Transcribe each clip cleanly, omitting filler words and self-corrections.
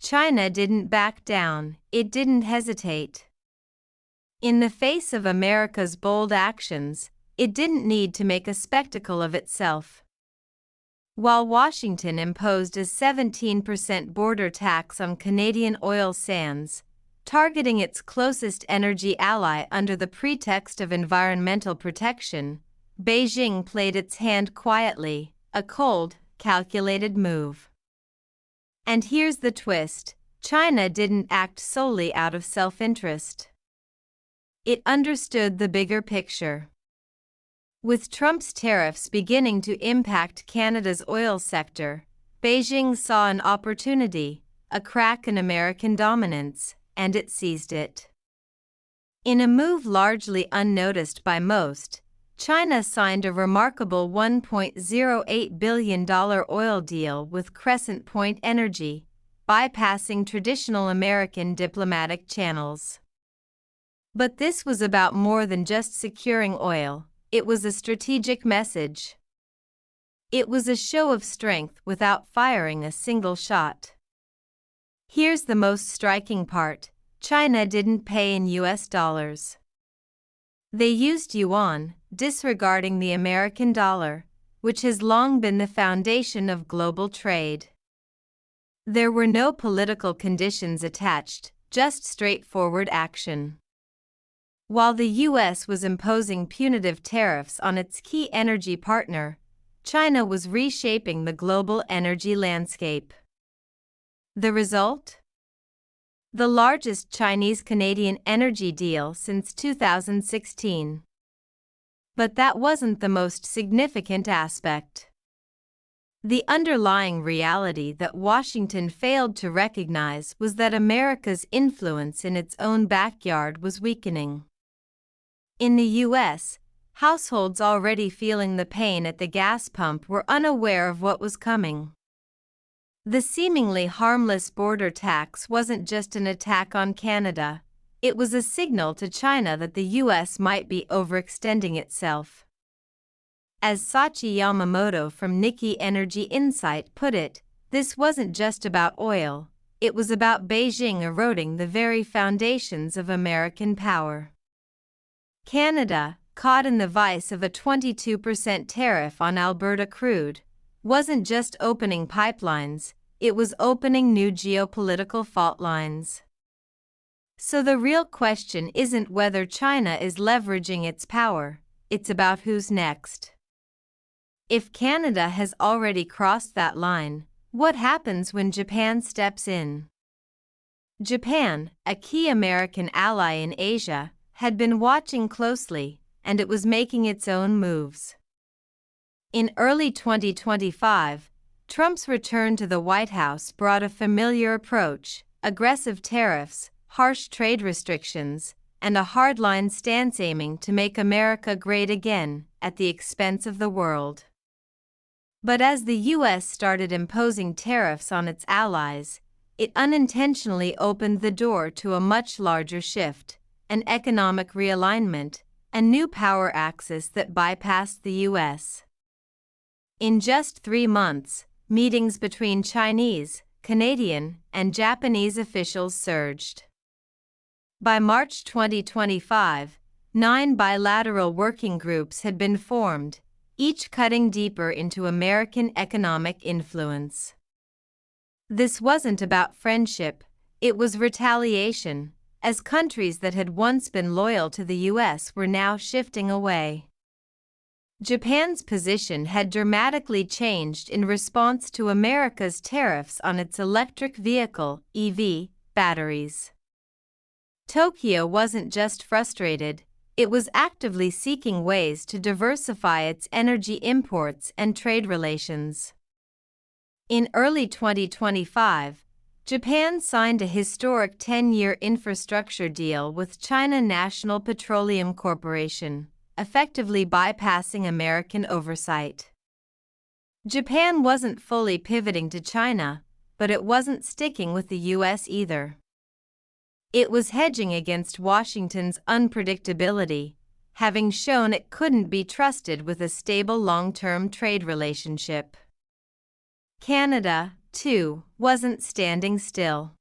China didn't back down, it didn't hesitate. In the face of America's bold actions, it didn't need to make a spectacle of itself. While Washington imposed a 17% border tax on Canadian oil sands, targeting its closest energy ally under the pretext of environmental protection, Beijing played its hand quietly, a cold, calculated move. And here's the twist: China didn't act solely out of self-interest. It understood the bigger picture. With Trump's tariffs beginning to impact Canada's oil sector, Beijing saw an opportunity, a crack in American dominance, and it seized it. In a move largely unnoticed by most, China signed a remarkable $1.08 billion oil deal with Crescent Point Energy, bypassing traditional American diplomatic channels. But this was about more than just securing oil. It was a strategic message. It was a show of strength without firing a single shot. Here's the most striking part: China didn't pay in US dollars. They used yuan, disregarding the American dollar, which has long been the foundation of global trade. There were no political conditions attached, just straightforward action. While the U.S. was imposing punitive tariffs on its key energy partner, China was reshaping the global energy landscape. The result? The largest Chinese-Canadian energy deal since 2016. But that wasn't the most significant aspect. The underlying reality that Washington failed to recognize was that America's influence in its own backyard was weakening. In the U.S., households already feeling the pain at the gas pump were unaware of what was coming. The seemingly harmless border tax wasn't just an attack on Canada, it was a signal to China that the U.S. might be overextending itself. As Sachi Yamamoto from Nikkei Energy Insight put it, this wasn't just about oil, it was about Beijing eroding the very foundations of American power. Canada, caught in the vice of a 22% tariff on Alberta crude, wasn't just opening pipelines, it was opening new geopolitical fault lines. So the real question isn't whether China is leveraging its power, it's about who's next. If Canada has already crossed that line, what happens when Japan steps in? Japan, a key American ally in Asia, had been watching closely, and it was making its own moves. In early 2025, Trump's return to the White House brought a familiar approach: aggressive tariffs, harsh trade restrictions, and a hardline stance aiming to make America great again, at the expense of the world. But as the U.S. started imposing tariffs on its allies, it unintentionally opened the door to a much larger shift: an economic realignment, a new power axis that bypassed the U.S. In just 3 months, meetings between Chinese, Canadian, and Japanese officials surged. By March 2025, 9 bilateral working groups had been formed, each cutting deeper into American economic influence. This wasn't about friendship, it was retaliation, as countries that had once been loyal to the U.S. were now shifting away. Japan's position had dramatically changed in response to America's tariffs on its electric vehicle (EV) batteries. Tokyo wasn't just frustrated, it was actively seeking ways to diversify its energy imports and trade relations. In early 2025, Japan signed a historic 10-year infrastructure deal with China National Petroleum Corporation, effectively bypassing American oversight. Japan wasn't fully pivoting to China, but it wasn't sticking with the U.S. either. It was hedging against Washington's unpredictability, having shown it couldn't be trusted with a stable long-term trade relationship. Canada, too, wasn't standing still.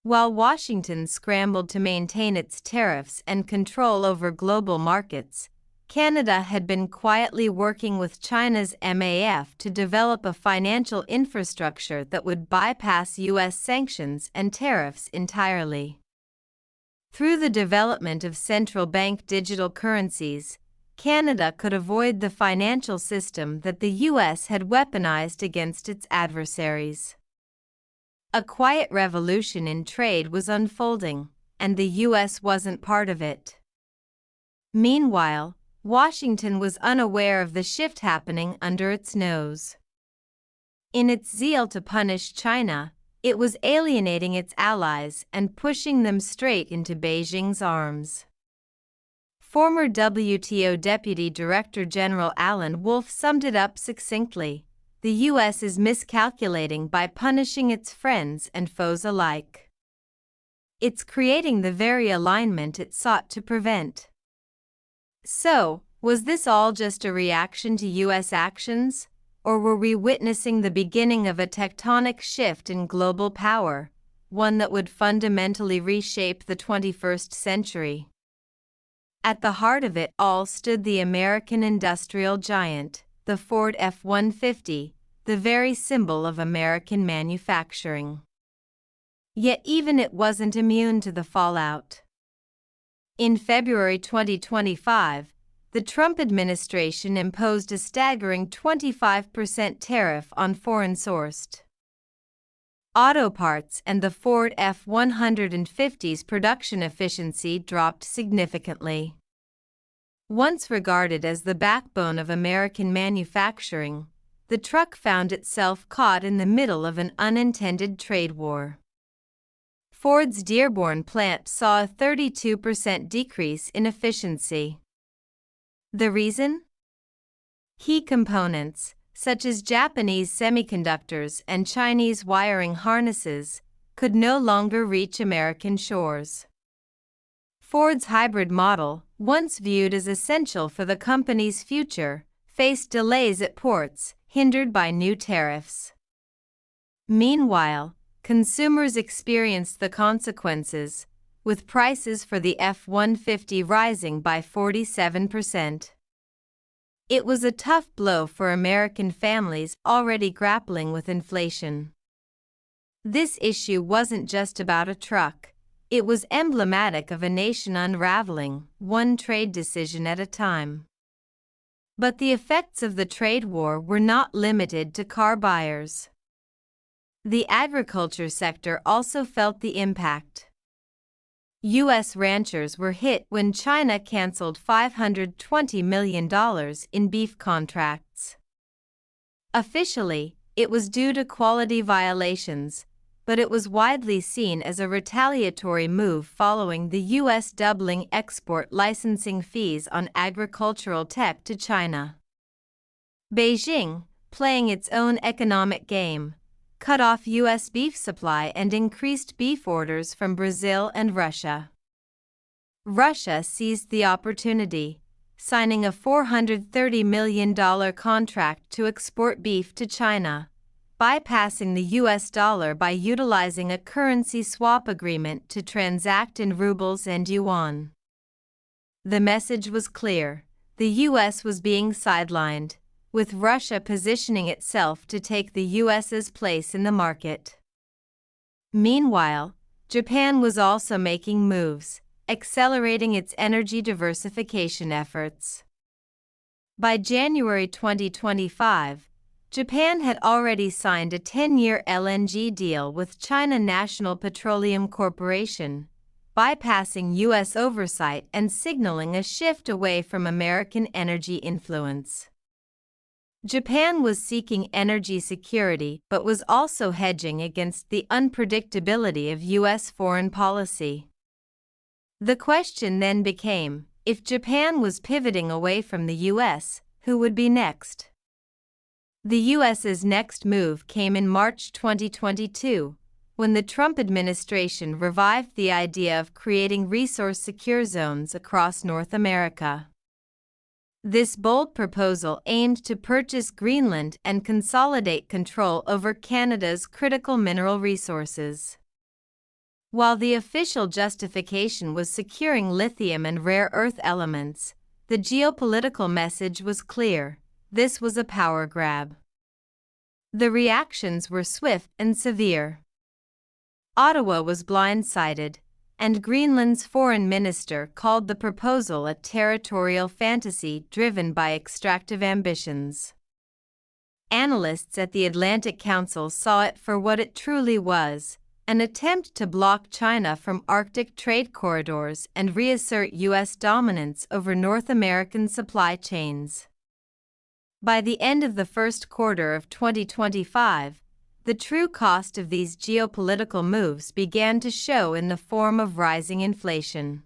While Washington scrambled to maintain its tariffs and control over global markets, Canada had been quietly working with China's MAF to develop a financial infrastructure that would bypass U.S. sanctions and tariffs entirely. Through the development of central bank digital currencies, Canada could avoid the financial system that the U.S. had weaponized against its adversaries. A quiet revolution in trade was unfolding, and the U.S. wasn't part of it. Meanwhile, Washington was unaware of the shift happening under its nose. In its zeal to punish China, it was alienating its allies and pushing them straight into Beijing's arms. Former WTO Deputy Director General Alan Wolf summed it up succinctly: the U.S. is miscalculating by punishing its friends and foes alike. It's creating the very alignment it sought to prevent. So, was this all just a reaction to U.S. actions, or were we witnessing the beginning of a tectonic shift in global power, one that would fundamentally reshape the 21st century? At the heart of it all stood the American industrial giant, the Ford F-150, the very symbol of American manufacturing. Yet even it wasn't immune to the fallout. In February 2025, the Trump administration imposed a staggering 25% tariff on foreign-sourced auto parts, and the Ford F-150's production efficiency dropped significantly. Once regarded as the backbone of American manufacturing, the truck found itself caught in the middle of an unintended trade war. Ford's Dearborn plant saw a 32% decrease in efficiency. The reason? Key components, such as Japanese semiconductors and Chinese wiring harnesses, could no longer reach American shores. Ford's hybrid model, once viewed as essential for the company's future, faced delays at ports, hindered by new tariffs. Meanwhile, consumers experienced the consequences, with prices for the F-150 rising by 47%. It was a tough blow for American families already grappling with inflation. This issue wasn't just about a truck, it was emblematic of a nation unraveling, one trade decision at a time. But the effects of the trade war were not limited to car buyers. The agriculture sector also felt the impact. U.S. ranchers were hit when China canceled $520 million in beef contracts. Officially, it was due to quality violations, but it was widely seen as a retaliatory move following the U.S. doubling export licensing fees on agricultural tech to China. Beijing, playing its own economic game, cut off U.S. beef supply and increased beef orders from Brazil and Russia. Russia seized the opportunity, signing a $430 million contract to export beef to China, bypassing the U.S. dollar by utilizing a currency swap agreement to transact in rubles and yuan. The message was clear: the U.S. was being sidelined, with Russia positioning itself to take the U.S.'s place in the market. Meanwhile, Japan was also making moves, accelerating its energy diversification efforts. By January 2025, Japan had already signed a 10-year LNG deal with China National Petroleum Corporation, bypassing U.S. oversight and signaling a shift away from American energy influence. Japan was seeking energy security but was also hedging against the unpredictability of U.S. foreign policy. The question then became, if Japan was pivoting away from the U.S., who would be next? The U.S.'s next move came in March 2022, when the Trump administration revived the idea of creating resource-secure zones across North America. This bold proposal aimed to purchase Greenland and consolidate control over Canada's critical mineral resources. While the official justification was securing lithium and rare earth elements, the geopolitical message was clear: this was a power grab. The reactions were swift and severe. Ottawa was blindsided, and Greenland's foreign minister called the proposal a territorial fantasy driven by extractive ambitions. Analysts at the Atlantic Council saw it for what it truly was: an attempt to block China from Arctic trade corridors and reassert U.S. dominance over North American supply chains. By the end of the first quarter of 2025, the true cost of these geopolitical moves began to show in the form of rising inflation.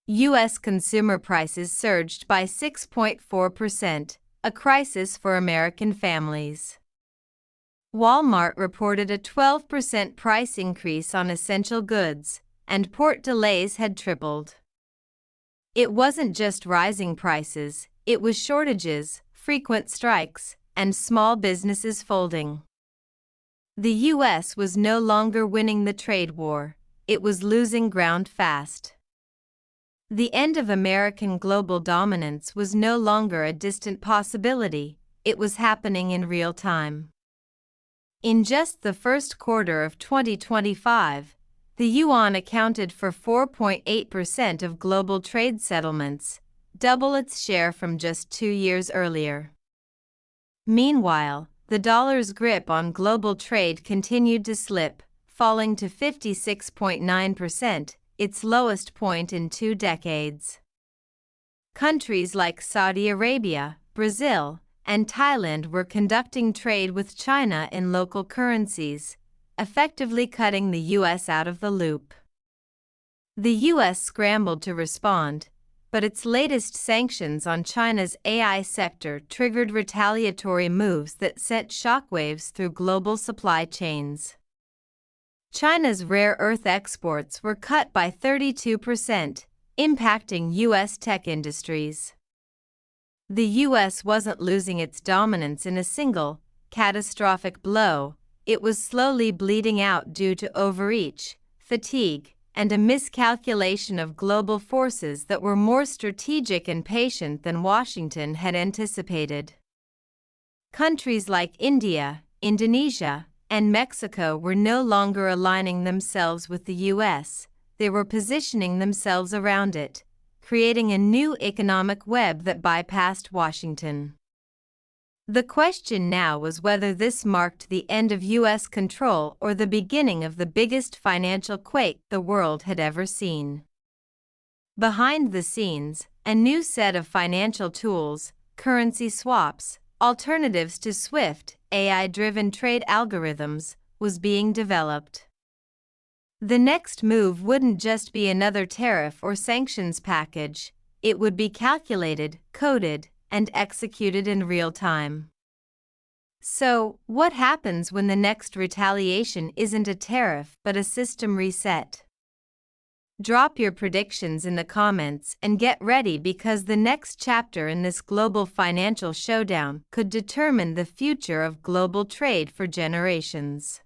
U.S. consumer prices surged by 6.4%, a crisis for American families. Walmart reported a 12% price increase on essential goods, and port delays had tripled. It wasn't just rising prices, it was shortages, frequent strikes, and small businesses folding. The U.S. was no longer winning the trade war, it was losing ground fast. The end of American global dominance was no longer a distant possibility, it was happening in real time. In just the first quarter of 2025, the yuan accounted for 4.8% of global trade settlements, double its share from just 2 years earlier. Meanwhile, the dollar's grip on global trade continued to slip, falling to 56.9%, its lowest point in 2 decades. Countries like Saudi Arabia, Brazil, and Thailand were conducting trade with China in local currencies, effectively cutting the U.S. out of the loop. The U.S. scrambled to respond, but its latest sanctions on China's AI sector triggered retaliatory moves that sent shockwaves through global supply chains. China's rare earth exports were cut by 32%, impacting U.S. tech industries. The U.S. wasn't losing its dominance in a single, catastrophic blow, it was slowly bleeding out due to overreach, fatigue, and a miscalculation of global forces that were more strategic and patient than Washington had anticipated. Countries like India, Indonesia, and Mexico were no longer aligning themselves with the U.S., they were positioning themselves around it, creating a new economic web that bypassed Washington. The question now was whether this marked the end of U.S. control or the beginning of the biggest financial quake the world had ever seen. Behind the scenes, a new set of financial tools, currency swaps, alternatives to SWIFT, AI-driven trade algorithms, was being developed. The next move wouldn't just be another tariff or sanctions package, it would be calculated, coded, and executed in real time. So, what happens when the next retaliation isn't a tariff but a system reset? Drop your predictions in the comments and get ready, because the next chapter in this global financial showdown could determine the future of global trade for generations.